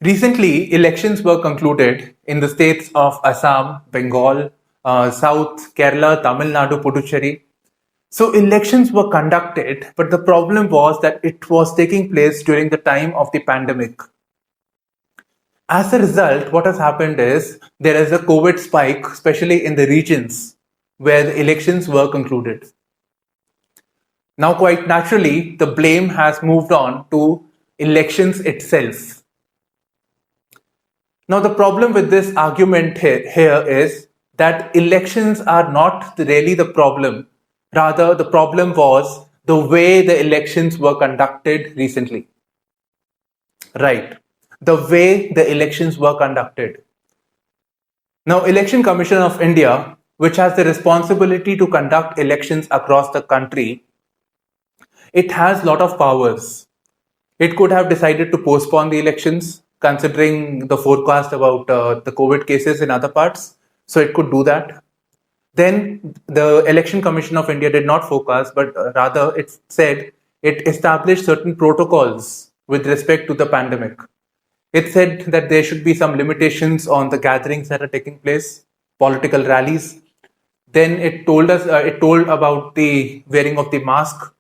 Recently, elections were concluded in the states of Assam, Bengal, South, Kerala, Tamil Nadu, Puducherry. So elections were conducted, but the problem was that it was taking place during the time of the pandemic. As a result, what has happened is there is a COVID spike, especially in the regions where the elections were concluded. Now, quite naturally, the blame has moved on to elections itself. Now, the problem with this argument here is that elections are not really the problem. Rather, the problem was the way the elections were conducted recently. Right. The way the elections were conducted. Now, Election Commission of India, which has the responsibility to conduct elections across the country, it has a lot of powers. It could have decided to postpone the elections, considering the forecast about the COVID cases in other parts. So it could do that. Then the Election Commission of India did not focus, but rather it said it established certain protocols with respect to the pandemic. It said that there should be some limitations on the gatherings that are taking place, political rallies. Then it told about the wearing of the mask.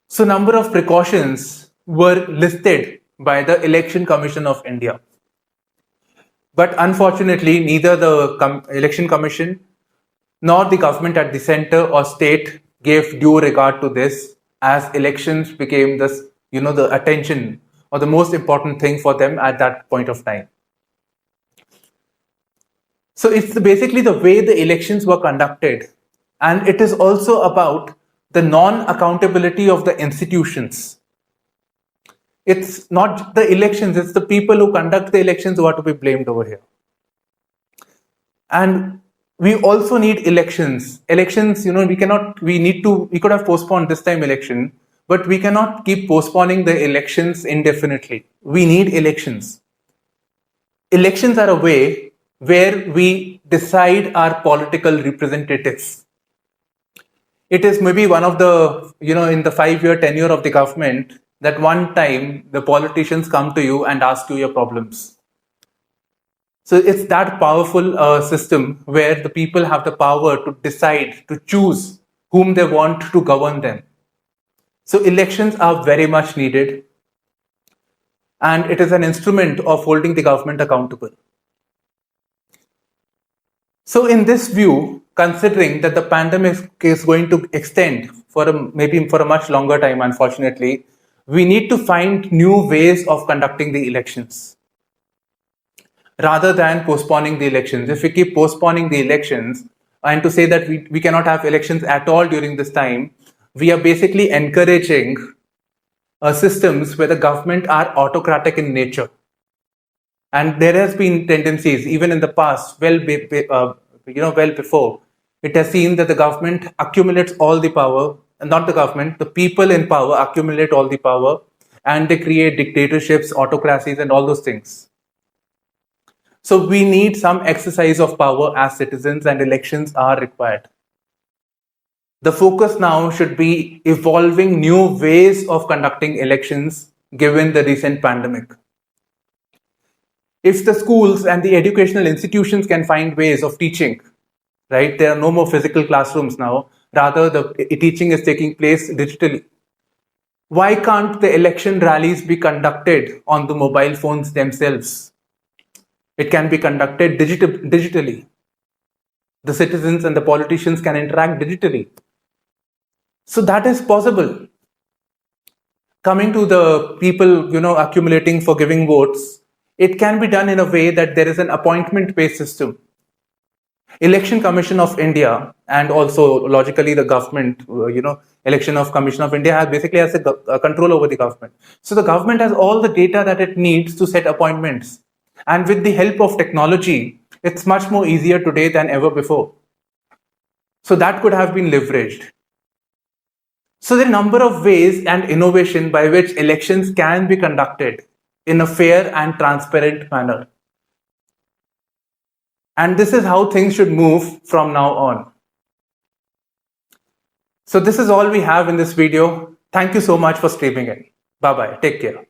So number of precautions were listed by the Election Commission of India. But unfortunately, neither the Election Commission nor the government at the center or state gave due regard to this, as elections became the attention or the most important thing for them at that point of time. So it's basically the way the elections were conducted, and it is also about the non-accountability of the institutions. It's not the elections, it's the people who conduct the elections who are to be blamed over here. And we also need elections. Elections, we could have postponed this time election, but we cannot keep postponing the elections indefinitely. We need elections. Elections are a way where we decide our political representatives. It is maybe one of the, in the 5-year tenure of the government, that one time the politicians come to you and ask you your problems. So it's that powerful system where the people have the power to decide, to choose whom they want to govern them. So elections are very much needed, and it is an instrument of holding the government accountable. So in this view, considering that the pandemic is going to extend maybe for a much longer time, unfortunately, we need to find new ways of conducting the elections rather than postponing the elections. If we keep postponing the elections and to say that we cannot have elections at all during this time, we are basically encouraging systems where the government are autocratic in nature. And there has been tendencies, even in the past, well before, it has seen that the government accumulates all the power, not the government, the people in power accumulate all the power, and they create dictatorships, autocracies, and all those things. So we need some exercise of power as citizens, and elections are required. The focus now should be evolving new ways of conducting elections given the recent pandemic. If the schools and the educational institutions can find ways of teaching, right, there are no more physical classrooms now, rather the teaching is taking place digitally. Why can't the election rallies be conducted on the mobile phones themselves? It can be conducted digitally. The citizens and the politicians can interact digitally. So that is possible. Coming to the people, accumulating for giving votes, it can be done in a way that there is an appointment-based system. Election Commission of India, and also logically the government, Election of Commission of India basically has a control over the government. So the government has all the data that it needs to set appointments. And with the help of technology, it's much more easier today than ever before. So that could have been leveraged. So there are a number of ways and innovation by which elections can be conducted in a fair and transparent manner. And this is how things should move from now on. So this is all we have in this video. Thank you so much for streaming in. Bye-bye. Take care.